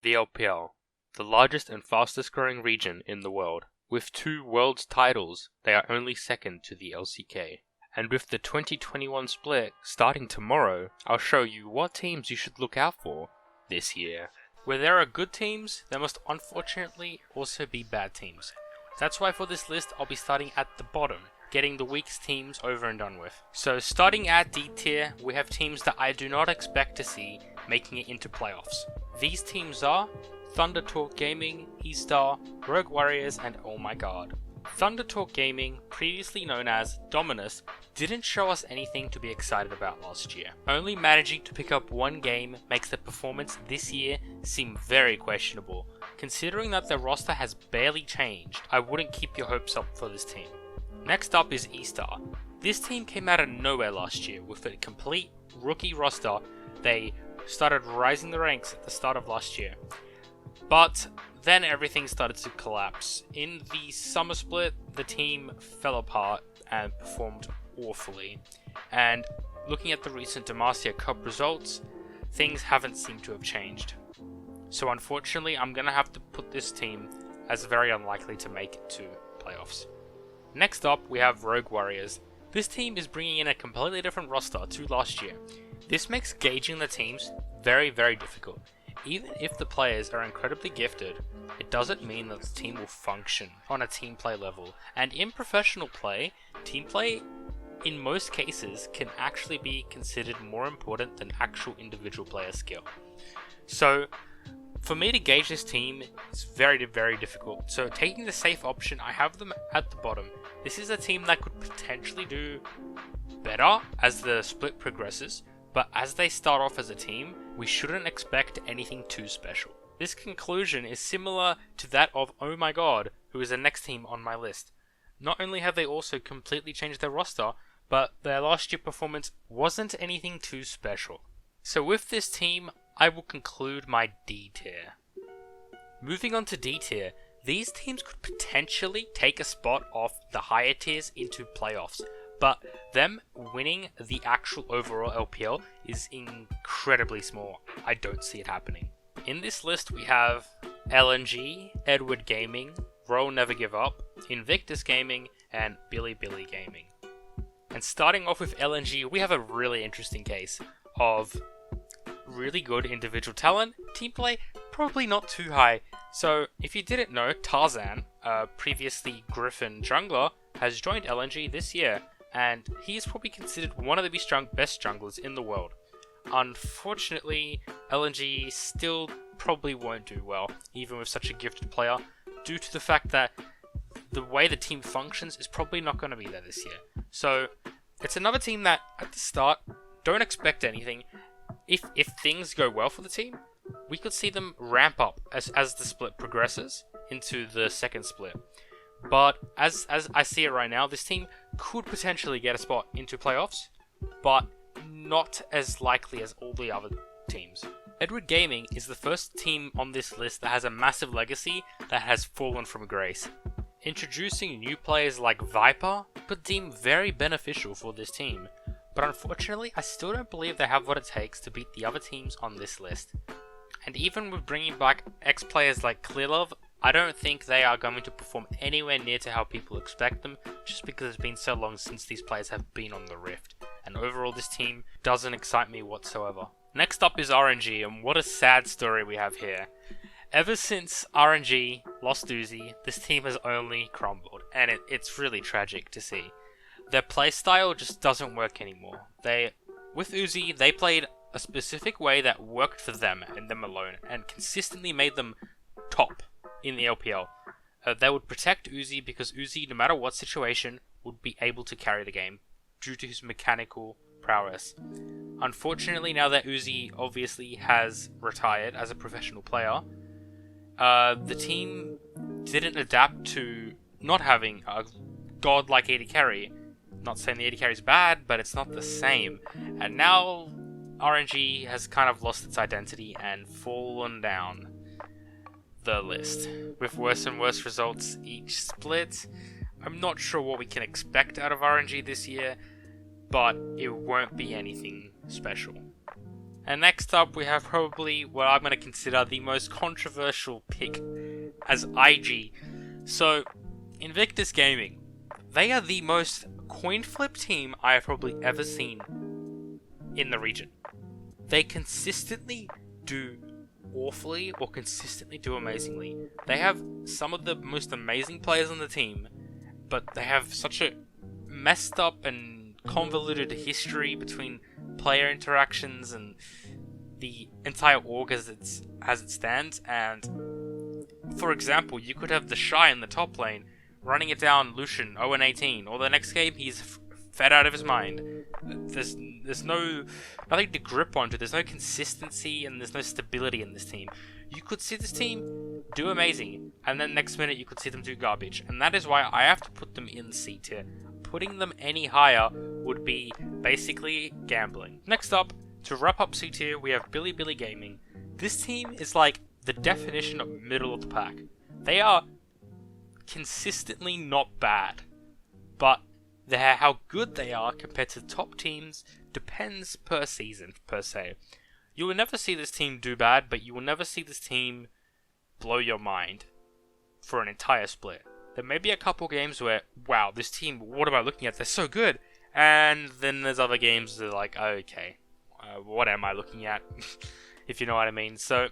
The LPL, the largest and fastest growing region in the world. With 2 world titles, they are only second to the LCK. And with the 2021 split starting tomorrow, I'll show you what teams you should look out for this year. Where there are good teams, there must unfortunately also be bad teams. That's why for this list I'll be starting at the bottom, getting the weakest teams over and done with. So starting at D tier, we have teams that I do not expect to see making it into playoffs. These teams are ThunderTalk Gaming, Estar, Rogue Warriors, and Oh My God. ThunderTalk Gaming, previously known as Dominus, didn't show us anything to be excited about last year. Only managing to pick up 1 game makes their performance this year seem very questionable. Considering that their roster has barely changed, I wouldn't keep your hopes up for this team. Next up is Estar. This team came out of nowhere last year with a complete rookie roster. They started rising the ranks at the start of last year. But then everything started to collapse. In the summer split, the team fell apart and performed awfully. And looking at the recent Demacia Cup results, things haven't seemed to have changed. So unfortunately, I'm going to have to put this team as very unlikely to make it to playoffs. Next up, we have Rogue Warriors. This team is bringing in a completely different roster to last year. This makes gauging the teams very, very difficult. Even if the players are incredibly gifted, it doesn't mean that the team will function on a team play level. And in professional play, team play in most cases can actually be considered more important than actual individual player skill. So for me to gauge this team is very, very difficult. So taking the safe option, I have them at the bottom. This is a team that could potentially do better as the split progresses. But as they start off as a team, we shouldn't expect anything too special. This conclusion is similar to that of Oh My God, who is the next team on my list. Not only have they also completely changed their roster, but their last year performance wasn't anything too special. So with this team, I will conclude my D tier. Moving on to D tier, these teams could potentially take a spot off the higher tiers into playoffs. But them winning the actual overall LPL is incredibly small. I don't see it happening. In this list we have LNG, Edward Gaming, Roll Never Give Up, Invictus Gaming, and Billi Gaming. And starting off with LNG, we have a really interesting case of really good individual talent, team play probably not too high. So if you didn't know, Tarzan, previously Griffin jungler, has joined LNG this year. And he is probably considered one of the best junglers in the world. Unfortunately, LNG still probably won't do well, even with such a gifted player, due to the fact that the way the team functions is probably not going to be there this year. So, it's another team that, at the start, don't expect anything. If things go well for the team, we could see them ramp up as the split progresses into the second split. But as I see it right now, this team could potentially get a spot into playoffs, but not as likely as all the other teams. Edward Gaming is the first team on this list that has a massive legacy that has fallen from grace. Introducing new players like Viper could deem very beneficial for this team, but unfortunately I still don't believe they have what it takes to beat the other teams on this list. And even with bringing back ex-players like Clearlove, I don't think they are going to perform anywhere near to how people expect them, just because it's been so long since these players have been on the Rift. And overall this team doesn't excite me whatsoever. Next up is RNG, and what a sad story we have here. Ever since RNG lost Uzi, this team has only crumbled, and it's really tragic to see. Their playstyle just doesn't work anymore. With Uzi, they played a specific way that worked for them and them alone, and consistently made them top in the LPL. They would protect Uzi because Uzi, no matter what situation, would be able to carry the game due to his mechanical prowess. Unfortunately, now that Uzi obviously has retired as a professional player, the team didn't adapt to not having a god-like AD carry. Not saying the AD carry is bad, but it's not the same. And now RNG has kind of lost its identity and fallen down the list, with worse and worse results each split. I'm not sure what we can expect out of RNG this year, but it won't be anything special. And next up, we have probably what I'm going to consider the most controversial pick as IG. So, Invictus Gaming. They are the most coin flip team I have probably ever seen in the region. They consistently do awfully or consistently do amazingly. They have some of the most amazing players on the team, but they have such a messed up and convoluted history between player interactions and the entire org as it stands. And for example, you could have the Shy in the top lane running it down Lucian 0-18, or the next game he's fed out of his mind. There's nothing to grip onto. There's no consistency and there's no stability in this team. You could see this team do amazing, and then next minute you could see them do garbage, and that is why I have to put them in C tier. Putting them any higher would be basically gambling. Next up, to wrap up C tier, we have Billi Gaming. This team is like the definition of middle of the pack. They are consistently not bad, but how good they are compared to top teams depends per season, per se. You will never see this team do bad, but you will never see this team blow your mind for an entire split. There may be a couple games where, wow, this team, what am I looking at? They're so good. And then there's other games that are like, okay, what am I looking at? If you know what I mean. So,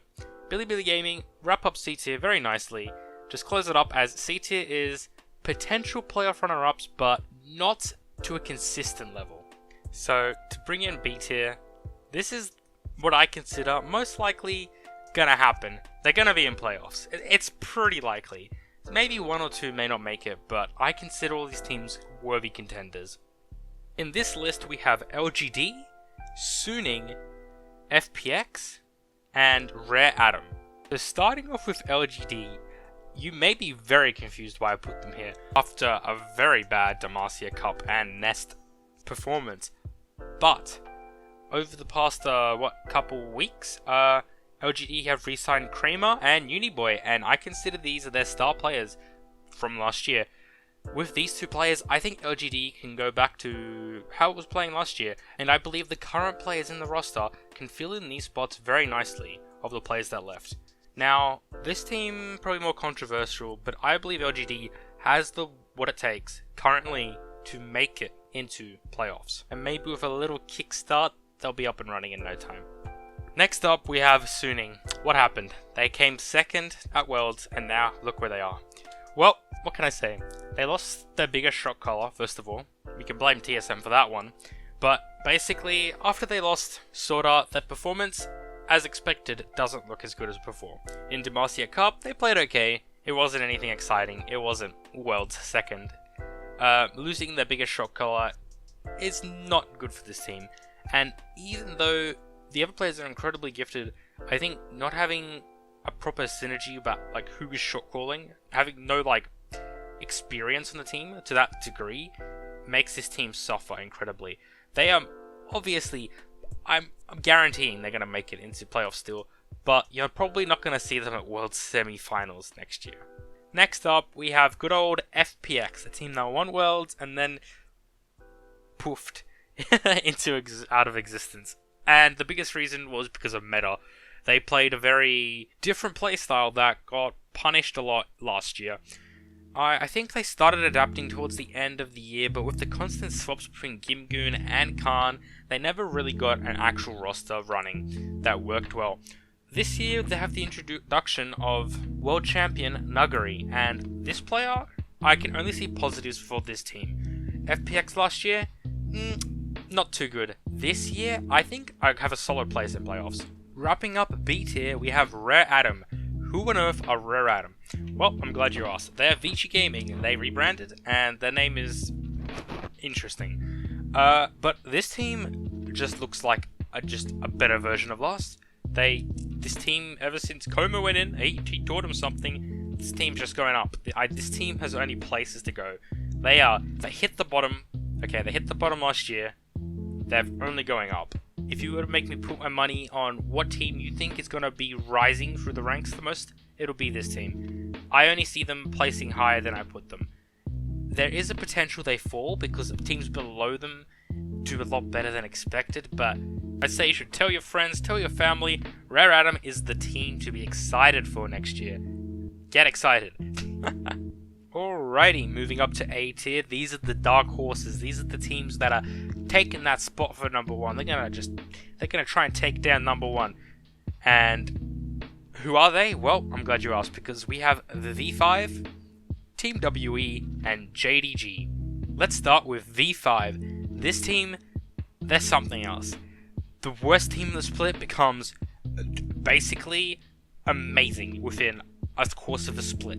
Billi Gaming, wrap up C tier very nicely. Just close it up as C tier is potential playoff runner-ups, but not to a consistent level. So, to bring in B tier, this is what I consider most likely gonna happen. They're gonna be in playoffs. It's pretty likely. Maybe one or two may not make it, but I consider all these teams worthy contenders. In this list we have LGD, Li-Ning, FPX, and Rare Atom. So starting off with LGD, you may be very confused why I put them here after a very bad Demacia Cup and Nest performance. But over the past couple weeks, LGD have re-signed Kramer and Uniboy, and I consider these are their star players from last year. With these two players, I think LGD can go back to how it was playing last year, and I believe the current players in the roster can fill in these spots very nicely of the players that left. Now, this team probably more controversial, but I believe LGD has what it takes currently to make it into playoffs, and maybe with a little kickstart, they'll be up and running in no time. Next up, we have Li-Ning. What happened? They came second at Worlds, and now look where they are. Well, what can I say? They lost their biggest shot caller, first of all. We can blame TSM for that one. But basically, after they lost Sorta, their performance, as expected, doesn't look as good as before. In Demacia Cup, they played okay. It wasn't anything exciting. It wasn't Worlds second. Losing their biggest shot caller is not good for this team. And even though the other players are incredibly gifted, I think not having a proper synergy about like who is shot calling, having no like experience on the team to that degree, makes this team suffer incredibly. They are obviously, I'm guaranteeing they're gonna make it into playoffs still, but you're probably not gonna see them at World Semi-Finals next year. Next up, we have good old FPX, a team that won Worlds and then poofed out of existence. And the biggest reason was because of meta. They played a very different playstyle that got punished a lot last year. I think they started adapting towards the end of the year, but with the constant swaps between Gimgoon and Khan, they never really got an actual roster running that worked well. This year, they have the introduction of world champion Nuguri, and this player, I can only see positives for this team. FPX last year, not too good. This year, I think I have a solid place in playoffs. Wrapping up B tier, we have Rare Atom. Who on earth are Rare Atom? Well, I'm glad you asked. They're Vici Gaming, and they rebranded, and their name is interesting. But this team just looks like just a better version of last. This team, ever since Koma went in, he taught him something. This team's just going up. This team has only places to go. They hit the bottom. Okay, they hit the bottom last year. They're only going up. If you were to make me put my money on what team you think is going to be rising through the ranks the most, it'll be this team. I only see them placing higher than I put them. There is a potential they fall because teams below them do a lot better than expected, but I say you should tell your friends, tell your family, Rare Atom is the team to be excited for next year. Get excited. Alrighty, moving up to A tier. These are the dark horses. These are the teams that are taking that spot for number one. They're gonna try and take down number one. And who are they? Well, I'm glad you asked, because we have the V5, Team WE, and JDG. Let's start with V5. This team, they're something else. The worst team in the split becomes basically amazing within a course of a split.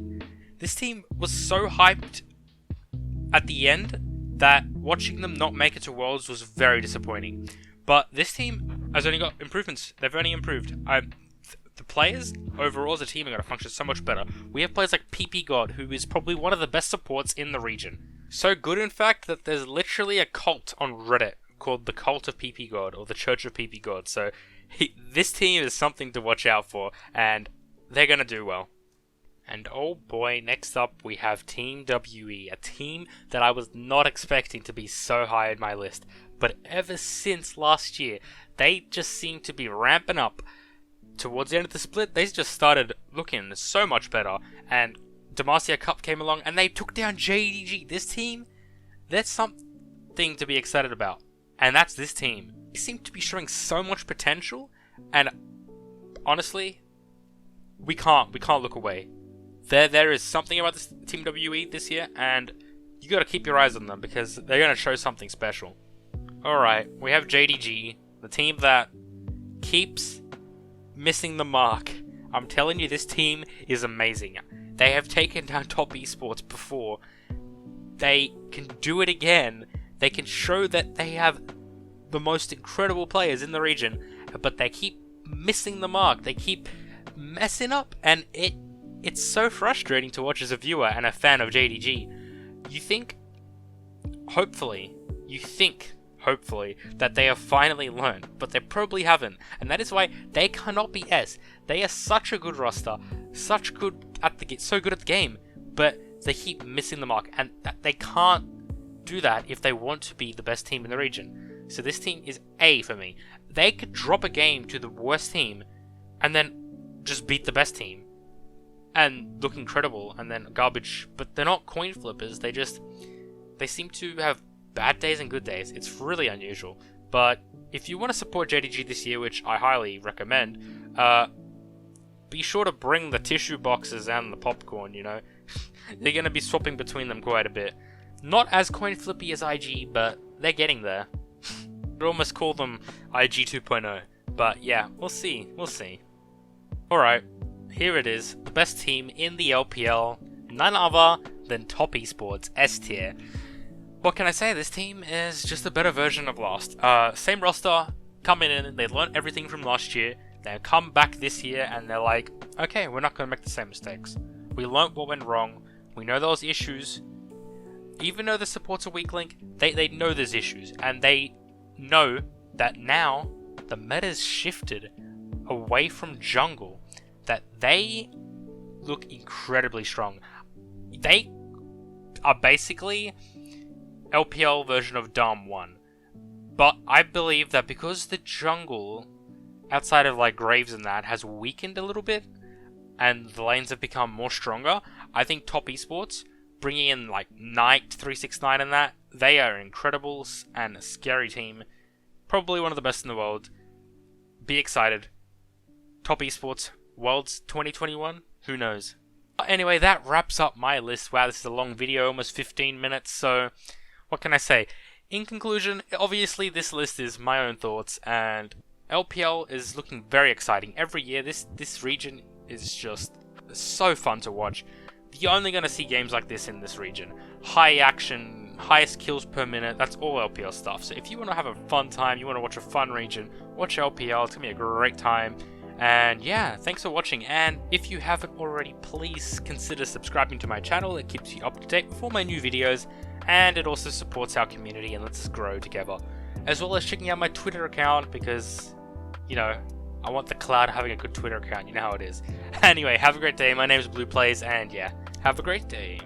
This team was so hyped at the end that watching them not make it to Worlds was very disappointing. But this team has only got improvements. They've only improved. The players overall as a team are going to function so much better. We have players like PP God, who is probably one of the best supports in the region. So good, in fact, that there's literally a cult on Reddit called the Cult of PP God, or the Church of PP God. So this team is something to watch out for, and they're going to do well. And oh boy, next up we have Team WE, a team that I was not expecting to be so high on my list. But ever since last year, they just seem to be ramping up. Towards the end of the split, they just started looking so much better. And Demacia Cup came along and they took down JDG. This team, there's something to be excited about. And that's this team. They seem to be showing so much potential. And honestly, we can't look away. There is something about this Team WE this year, and you gotta keep your eyes on them because they're gonna show something special. Alright, we have JDG, the team that keeps missing the mark. I'm telling you, this team is amazing. They have taken down top esports before. They can do it again. They can show that they have the most incredible players in the region, but they keep missing the mark. They keep messing up, and it's so frustrating to watch as a viewer and a fan of JDG. You think, hopefully, that they have finally learned, but they probably haven't. And that is why they cannot be S. They are such a good roster, so good at the game, but they keep missing the mark, and that they can't do that if they want to be the best team in the region. So this team is A for me. They could drop a game to the worst team, and then just beat the best team. And look incredible, and then garbage. But they're not coin flippers. They seem to have bad days and good days. It's really unusual. But if you want to support JDG this year, which I highly recommend, be sure to bring the tissue boxes and the popcorn, you know. They're going to be swapping between them quite a bit. Not as coin flippy as IG, but they're getting there. I'd almost call them IG 2.0. But yeah, we'll see. Alright. Here it is, the best team in the LPL, none other than Top Esports, S tier. What can I say? This team is just a better version of last. Same roster, coming in, they learned everything from last year, they come back this year and they're like, okay, we're not going to make the same mistakes. We learned what went wrong, we know there was issues. Even though the support's a weak link, they know there's issues, and they know that now the meta's shifted away from jungle, that they look incredibly strong. They are basically LPL version of Damwon. But I believe that because the jungle, outside of like Graves and that, has weakened a little bit, and the lanes have become more stronger, I think Top Esports, bringing in like Knight, 369 and that, they are incredible and a scary team. Probably one of the best in the world. Be excited. Top Esports Worlds 2021? Who knows? Anyway, that wraps up my list. Wow, this is a long video, almost 15 minutes, so what can I say? In conclusion, obviously this list is my own thoughts, and LPL is looking very exciting. Every year, this region is just so fun to watch. You're only going to see games like this in this region. High action, highest kills per minute, that's all LPL stuff. So if you want to have a fun time, you want to watch a fun region, watch LPL, it's going to be a great time. And yeah, thanks for watching, and if you haven't already, please consider subscribing to my channel. It keeps you up to date with all my new videos, and it also supports our community and lets us grow together. As well as checking out my Twitter account, because, you know, I want the cloud having a good Twitter account, you know how it is. Anyway, have a great day, my name is Blue Plays, and yeah, have a great day.